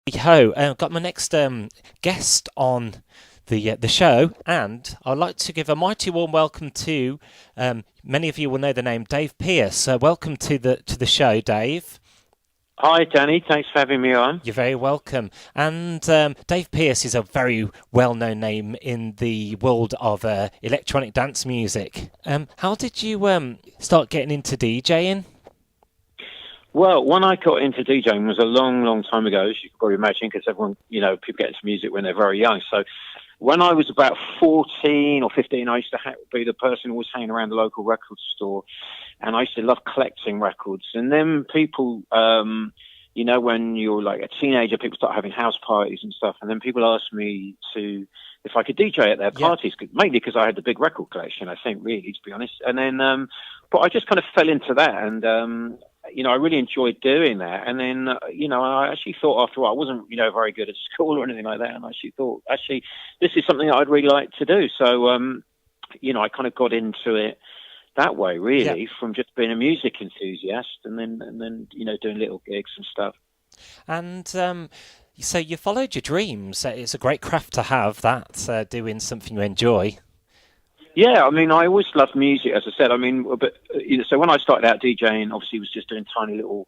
Ho, got my next guest on the show, and I'd like to give a mighty warm welcome to. Many of you will know the name Dave Pearce. Welcome to the show, Dave. Hi, Danny. Thanks for having me on. You're very welcome. And Dave Pearce is a very well-known name in the world of electronic dance music. How did you start getting into DJing? Well, when I got into DJing was a long, long time ago, as you can probably imagine, because everyone, people get into music when they're very young. So when I was about 14 or 15, I used to be the person who was hanging around the local record store, and I used to love collecting records. And then people, when you're like a teenager, people start having house parties and stuff, and then people asked me if I could DJ at their parties, mainly because I had the big record collection, I think, really, to be honest. And then, but I just kind of fell into that, and I really enjoyed doing that. And then, I actually thought after a while, I wasn't, very good at school or anything like that. And I actually thought, this is something that I'd really like to do. So, I kind of got into it that way, really, from just being a music enthusiast and then, doing little gigs and stuff. And so you followed your dreams. It's a great craft to have, that, doing something you enjoy. Yeah, I always loved music, as I said. But so when I started out DJing, obviously, was just doing tiny little,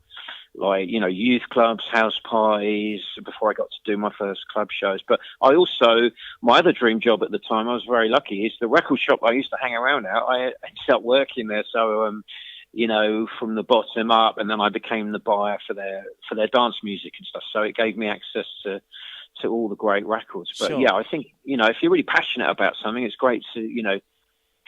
youth clubs, house parties, before I got to do my first club shows. But I also, my other dream job at the time, I was very lucky, is the record shop I used to hang around at. I ended up working there, so from the bottom up, and then I became the buyer for their dance music and stuff. So it gave me access to all the great records. But sure. Yeah, I think, if you're really passionate about something, it's great to,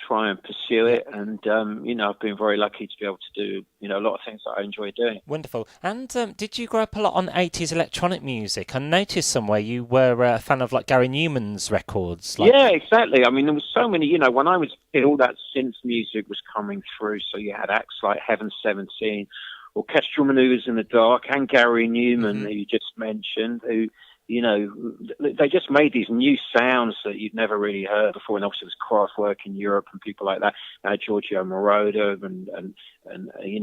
try and pursue it. And, I've been very lucky to be able to do, a lot of things that I enjoy doing. Wonderful. And did you grow up a lot on 80s electronic music? I noticed somewhere you were a fan of like Gary Newman's records. Yeah, exactly. There was so many, when I was a kid, all that synth music was coming through. So you had acts like Heaven 17, Orchestral Maneuvers in the Dark, and Gary Newman, who you just mentioned, who, they just made these new sounds that you'd never really heard before. And obviously it was Kraftwerk in Europe and people like that. Giorgio Moroder and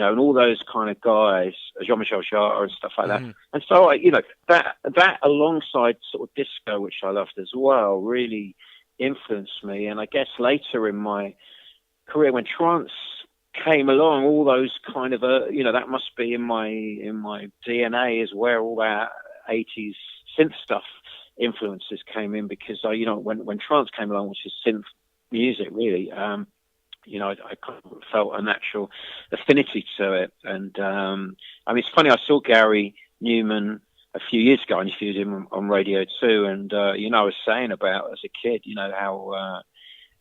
all those kind of guys, Jean-Michel Jarre and stuff like that. And so, that alongside sort of disco, which I loved as well, really influenced me. And I guess later in my career, when trance came along, all those kind of, that must be in my DNA, is where all that 80s synth stuff influences came in, because when trance came along, which is synth music really, I kind of felt a natural affinity to it. And it's funny, I saw Gary Newman a few years ago. I interviewed him on Radio 2, and I was saying about, as a kid,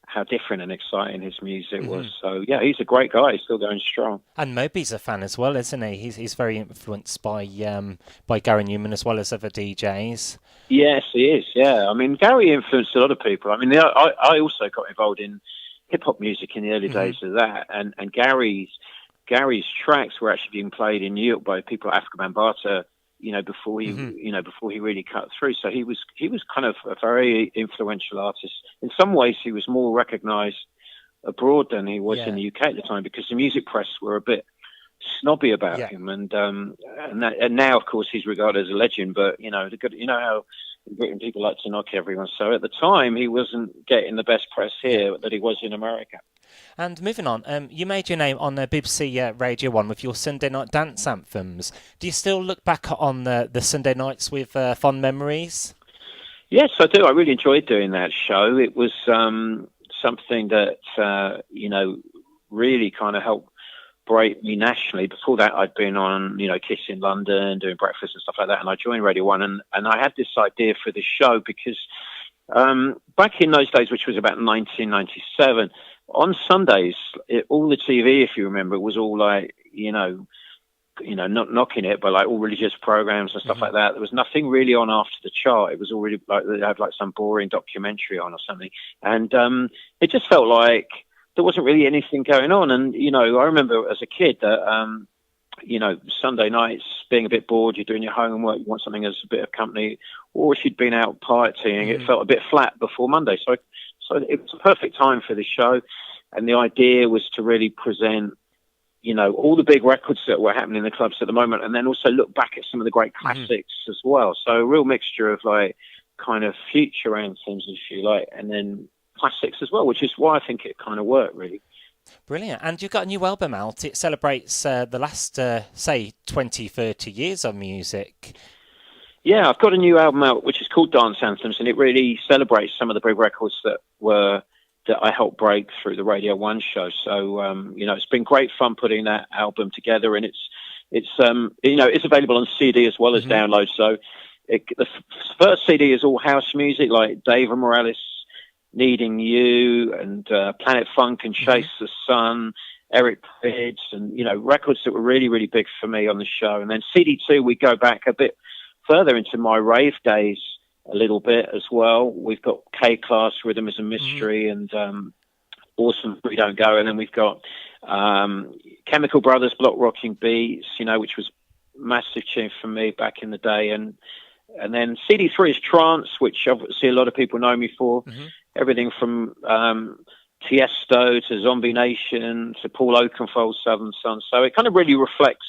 how different and exciting his music was. So yeah, he's a great guy. He's still going strong. And Moby's a fan as well, isn't he? He's very influenced by Gary Newman as well as other DJs. Yes, he is. Yeah, Gary influenced a lot of people. I also got involved in hip hop music in the early days of that, and Gary's tracks were actually being played in New York by people like Afrika Bambaataa, before he really cut through. So he was kind of a very influential artist. In some ways, he was more recognised abroad than he was in the UK at the time, because the music press were a bit snobby about him. And now, of course, he's regarded as a legend. But how in Britain people like to knock everyone. So at the time, he wasn't getting the best press here that he was in America. And moving on, you made your name on BBC Radio 1 with your Sunday night dance anthems. Do you still look back on the Sunday nights with fond memories? Yes, I do. I really enjoyed doing that show. It was something that, really kind of helped break me nationally. Before that, I'd been on, Kiss in London, doing breakfast and stuff like that, and I joined Radio 1, and I had this idea for the show because back in those days, which was about 1997, on Sundays, all the TV, if you remember, was all like, not knocking it, but like all religious programs and stuff like that. There was nothing really on after the chart. It was already like they had like some boring documentary on or something. And it just felt like there wasn't really anything going on. And, I remember as a kid that, Sunday nights being a bit bored, you're doing your homework, you want something as a bit of company, or if you'd been out partying, it felt a bit flat before Monday. So it was a perfect time for the show. And the idea was to really present all the big records that were happening in the clubs at the moment, and then also look back at some of the great classics as well. So a real mixture of like kind of future anthems, if you like, and then classics as well, which is why I think it kind of worked really. Brilliant. And you've got a new album out. It celebrates the last, say, 20, 30 years of music. Yeah, I've got a new album out which is called Dance Anthems, and it really celebrates some of the big records that I helped break through the Radio 1 show. So, it's been great fun putting that album together, and it's available on CD as well as download. So the first CD is all house music, like Dave Morales, Needing You, and Planet Funk and Chase the Sun, Eric Prydz, and, records that were really, really big for me on the show. And then CD2, we go back a bit further into my rave days a little bit as well. We've got K-Class, Rhythm is a Mystery, and Awesome We Don't Go. And then we've got Chemical Brothers, Block Rocking Beats, which was a massive tune for me back in the day. And then CD3 is Trance, which obviously a lot of people know me for. Everything from Tiesto to Zombie Nation to Paul Oakenfold, Southern Sun. So it kind of really reflects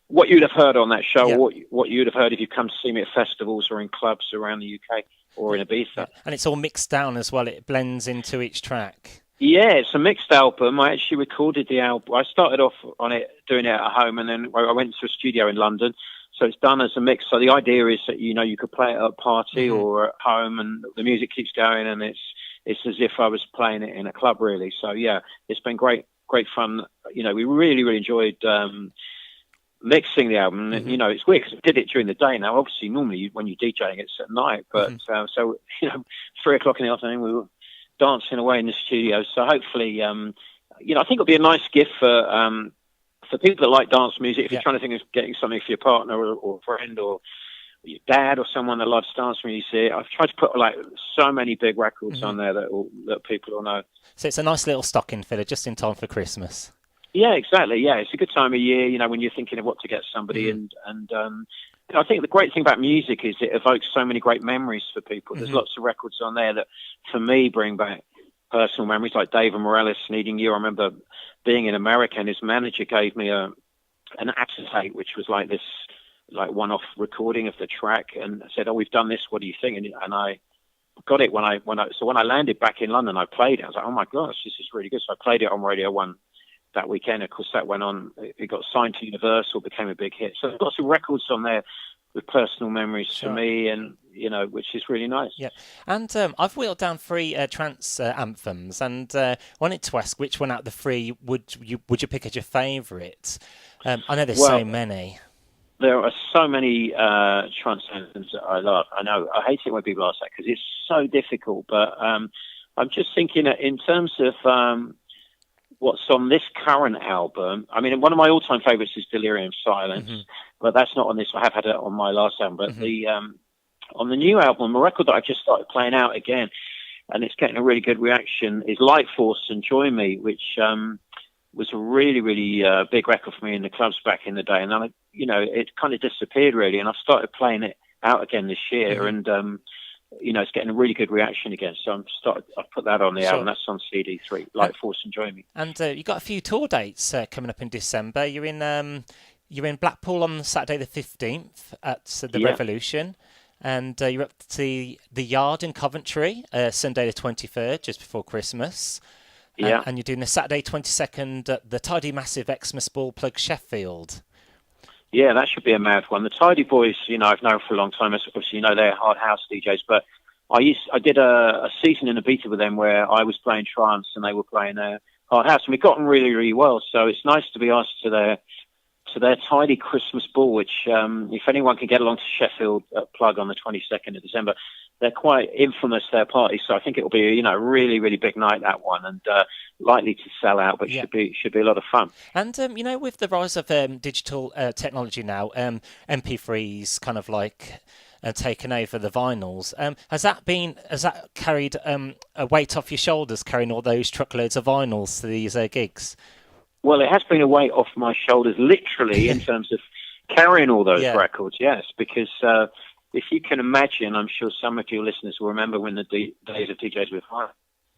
what you'd have heard on that show, what you'd have heard if you come to see me at festivals or in clubs around the UK or in Ibiza. Yeah. And it's all mixed down as well. It blends into each track. Yeah, it's a mixed album. I actually recorded the album. I started off on it, doing it at home, and then I went to a studio in London. So it's done as a mix. So the idea is that, you could play it at a party or at home, and the music keeps going, and it's as if I was playing it in a club, really. So, yeah, it's been great fun. We really, really enjoyed mixing the album. And, it's weird because I did it during the day. Now, obviously, normally when you're DJing, it's at night. But, 3 o'clock in the afternoon, we were dancing away in the studio. So hopefully, I think it'll be a nice gift for people that like dance music. If you're trying to think of getting something for your partner or friend or your dad or someone that loves dance music, I've tried to put like so many big records on there that people will know. So it's a nice little stocking filler just in time for Christmas. Yeah, exactly. Yeah, it's a good time of year, when you're thinking of what to get somebody. And I think the great thing about music is it evokes so many great memories for people. There's lots of records on there that, for me, bring back personal memories, like Dave Morales, Needing You. I remember being in America, and his manager gave me an acetate, which was like this, like one-off recording of the track, and said, "Oh, we've done this. What do you think?" And I got it when I landed back in London. I played it. I was like, "Oh my gosh, this is really good." So I played it on Radio 1 that weekend. Of course, that went on. It got signed to Universal, became a big hit. So there's got some records on there with personal memories for me, and which is really nice. Yeah, and I've whittled down 3 trance anthems, and wanted to ask which one out of the 3 would you pick as your favourite? I know there's so many. There are so many trance anthems that I love. I know I hate it when people ask that because it's so difficult. But I'm just thinking that in terms of what's on this current album. I mean, one of my all-time favourites is Delirium Silence, but that's not on this. I have had it on my last album. But on the new album, a record that I just started playing out again, and it's getting a really good reaction, is Light Force and Join Me, which was a really, really big record for me in the clubs back in the day. And then, it kind of disappeared, really. And I've started playing it out again this year, and it's getting a really good reaction again. So I've put that on the album. That's on CD3, Light Force and Join Me. And you got a few tour dates coming up in December. You're in Blackpool on Saturday the 15th at the Revolution, and you're up to the Yard in Coventry Sunday the 23rd, just before Christmas. And you're doing the Saturday 22nd at the Tidy Massive Xmas Ball Plug Sheffield. Yeah, that should be a mad one. The Tidy Boys, I've known for a long time. Obviously, they're hard house DJs, but I did a season in Ibiza with them where I was playing trance and they were playing hard house, and we got on really, really well. So it's nice to be asked to their Tidy Christmas Ball, which if anyone can get along to Sheffield at Plug on the 22nd of December, they're quite infamous, their party. So I think it'll be a really, really big night, that one, and likely to sell out, but should be a lot of fun. And with the rise of digital technology now, MP3s kind of like taken over the vinyls. Has that carried a weight off your shoulders, carrying all those truckloads of vinyls to these gigs? Well, it has been a weight off my shoulders, literally, in terms of carrying all those records, yes, because if you can imagine, I'm sure some of your listeners will remember when the days of DJs with vinyl.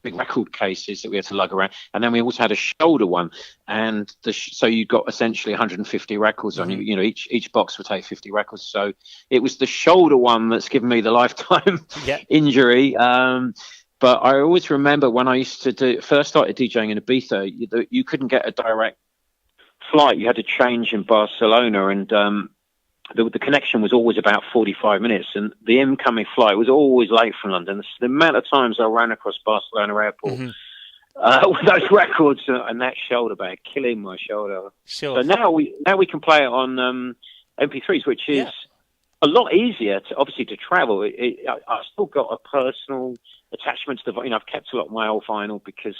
big record cases that we had to lug around, and then we also had a shoulder one, and so you got essentially 150 records on you. You know, each box would take 50 records. So it was the shoulder one that's given me the lifetime injury. But I always remember when I used to first started DJing in Ibiza, you couldn't get a direct flight. You had to change in Barcelona, and the connection was always about 45 minutes, and the incoming flight was always late from London. The amount of times I ran across Barcelona airport with those records and that shoulder bag killing my shoulder. Sure. So now we can play it on MP3s, which is a lot easier to travel. I've still got a personal attachment to the, I've kept a lot of my old vinyl because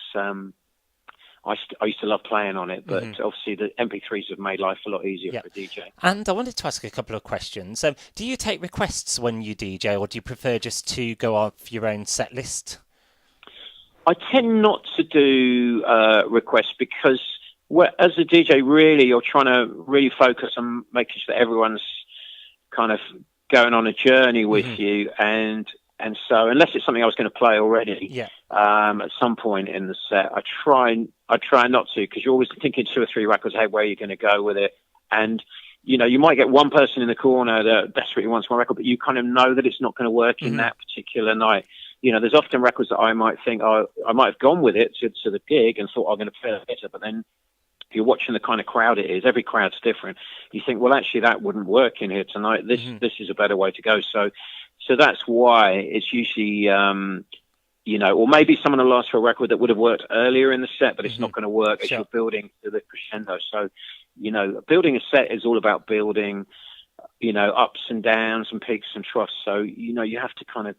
I used to love playing on it, but obviously the MP3s have made life a lot easier for a DJ. And I wanted to ask a couple of questions. Do you take requests when you DJ, or do you prefer just to go off your own set list? I tend not to do requests because as a DJ, really, you're trying to really focus on making sure that everyone's kind of going on a journey with you, and so unless it's something I was going to play already at some point in the set, I try not to, because you're always thinking 2 or 3 records ahead where you're going to go with it. And, you might get one person in the corner that desperately wants one record, but you kind of know that it's not going to work in that particular night. There's often records that I might think, I might have gone with it to the gig and thought I'm going to play it better, but then you're watching the kind of crowd it is. Every crowd's different. You think, well, actually, that wouldn't work in here tonight. This is a better way to go. So that's why it's usually, or maybe someone will ask for a record that would have worked earlier in the set, but it's not going to work as you're building to the crescendo. So, building a set is all about building, ups and downs and peaks and troughs. So, you have to kind of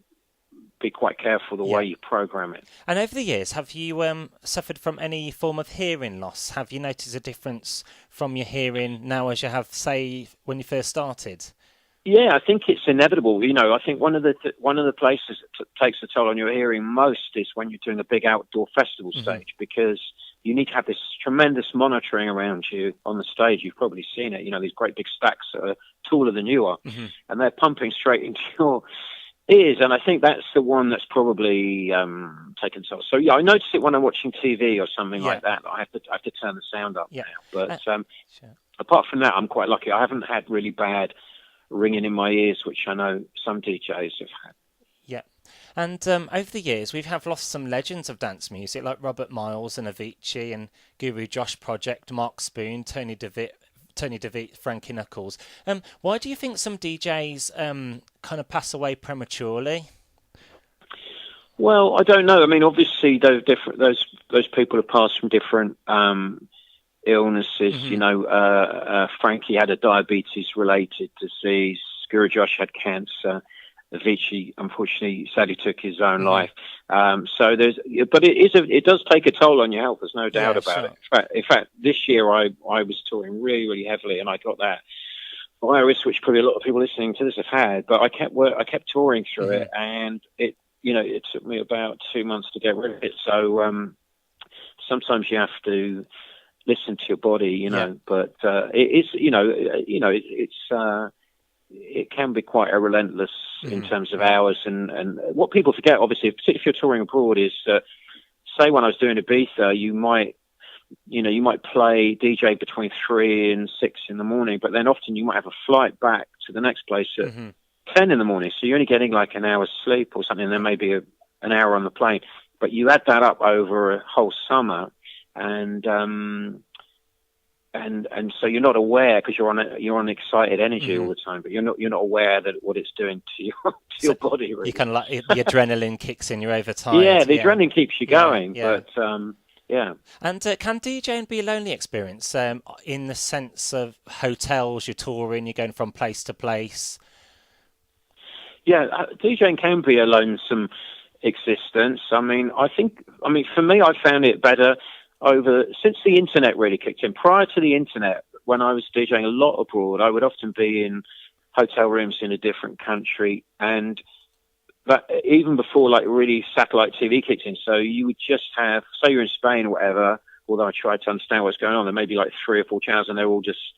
be quite careful the way you program it. And over the years, have you suffered from any form of hearing loss? Have you noticed a difference from your hearing now as you have, say, when you first started? Yeah, I think it's inevitable. I think one of the places that takes a toll on your hearing most is when you're doing a big outdoor festival stage, because you need to have this tremendous monitoring around you on the stage. You've probably seen it. These great big stacks that are taller than you are, and they're pumping straight into your ears. And I think that's the one that's probably taken toll. So I notice it when I'm watching TV or something like that. I have to turn the sound up now. But apart from that, I'm quite lucky. I haven't had really bad ringing in my ears, which I know some DJs have had. Yeah. And over the years, we have lost some legends of dance music, like Robert Miles and Avicii and Guru Josh Project, Mark Spoon, Tony DeVite, Frankie Knuckles. Why do you think some DJs kind of pass away prematurely? Well, I don't know. I mean, obviously, those people have passed from different illnesses. Frankie had a diabetes-related disease. Guru Josh had cancer. Avicii, unfortunately, sadly took his own life. So it does take a toll on your health. There's no doubt about it. In fact, this year I was touring really, really heavily, and I got that virus, which probably a lot of people listening to this have had. But I kept touring through it, and it took me about 2 months to get rid of it. So sometimes you have to listen to your body, but it can be quite a relentless in terms of hours. And what people forget, obviously, particularly if you're touring abroad, is say when I was doing Ibiza, you might play DJ between 3 and 6 in the morning, but then often you might have a flight back to the next place at 10 in the morning. So you're only getting like an hour's sleep or something, and then maybe an hour on the plane. But you add that up over a whole summer, and so you're not aware, because you're on excited energy all the time, but you're not aware that what it's doing to your body. Really. You kind of the adrenaline kicks in. You're overtired. Yeah, the adrenaline keeps you going. But And can DJing be a lonely experience? In the sense of hotels, you're touring, you're going from place to place. Yeah, DJing can be a lonesome existence. For me, I found it better since the internet really kicked in. Prior to the internet, when I was DJing a lot abroad, I would often be in hotel rooms in a different country, and that even before like really satellite TV kicked in. So you would just have, say you're in Spain or whatever, although I tried to understand what's going on, there may be like 3 or 4 channels, and they're all just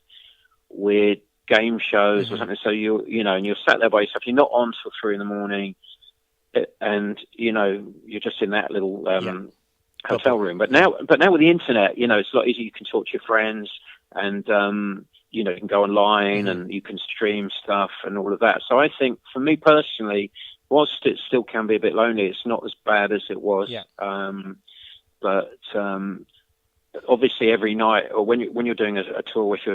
weird game shows or something. So and you're sat there by yourself. You're not on till 3 in the morning. and you're just in that little hotel room. But now with the internet, it's a lot easier. You can talk to your friends, and you can go online and you can stream stuff and all of that. So I think, for me personally, whilst it still can be a bit lonely, it's not as bad as it was. But obviously, every night, or when you're doing a tour, if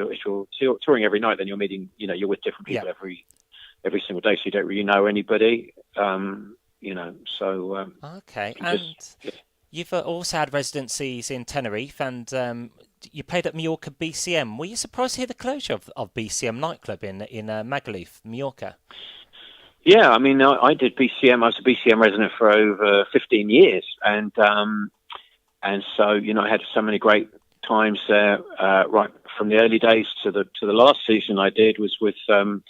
you're touring every night, then you're meeting, you're with different people every single day, so you don't really know anybody. Okay, and you've also had residencies in Tenerife, and you played at Mallorca BCM. Were you surprised to hear the closure of BCM nightclub in Magaluf, Mallorca? Yeah, I mean, I did BCM. I was a BCM resident for over 15 years, and so I had so many great times there, right from the early days to the last season I did was with Calvin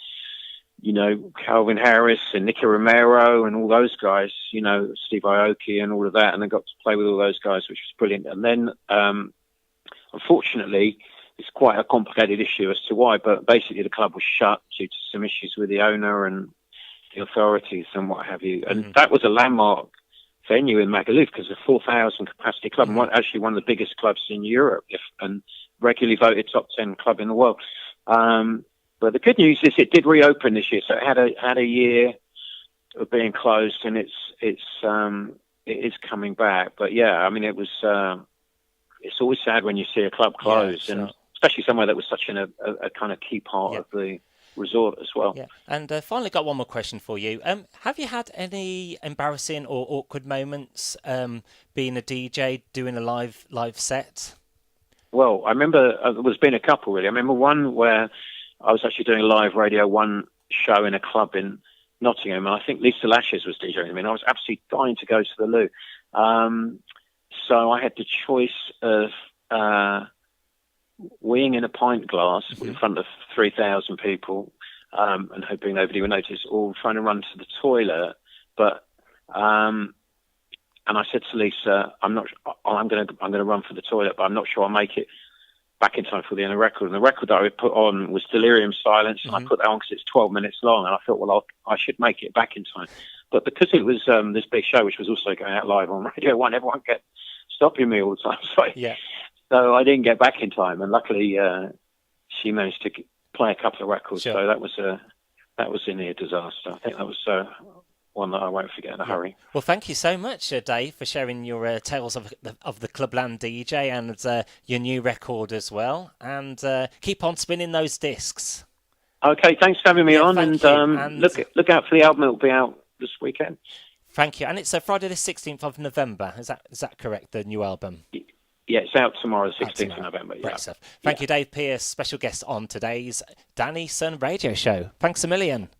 Harris and Nicky Romero and all those guys, Steve Aoki and all of that, and I got to play with all those guys, which was brilliant. And then, unfortunately, it's quite a complicated issue as to why, but basically the club was shut due to some issues with the owner and the authorities and what have you. And that was a landmark venue in Magaluf, because a 4,000 capacity club, and actually one of the biggest clubs in Europe, and regularly voted top 10 club in the world. But the good news is it did reopen this year, so it had a year of being closed, and it is coming back. But yeah, I mean, it's always sad when you see a club close, and especially somewhere that was such a kind of key part of the resort as well. Yeah, and finally, got one more question for you. Have you had any embarrassing or awkward moments being a DJ doing a live set? Well, I remember there's been a couple really. I remember one where I was actually doing a live Radio 1 show in a club in Nottingham, and I think Lisa Lashes was DJing. I mean, I was absolutely dying to go to the loo. So I had the choice of weeing in a pint glass in front of 3,000 people, and hoping nobody would notice, or trying to run to the toilet. But and I said to Lisa, I'm going to run for the toilet, but I'm not sure I'll make it back in time for the end of the record. And the record that I would put on was Delirium Silence, and I put that on because it's 12 minutes long, and I thought, well, I should make it back in time. But because it was this big show, which was also going out live on Radio 1, everyone kept stopping me all the time. So I didn't get back in time, and luckily she managed to play a couple of records. Sure. So that was a near disaster. I think that was one that I won't forget in a hurry. Well, thank you so much, Dave, for sharing your tales of the Clubland DJ and your new record as well. And keep on spinning those discs. Okay, thanks for having me on, and look out for the album. It'll be out this weekend. Thank you. And it's Friday the 16th of November. Is that correct, the new album? Yeah, it's out tomorrow, the 16th of November. Great stuff. Thank you, Dave Pearce, special guest on today's Danny Sun Radio Show. Thanks a million.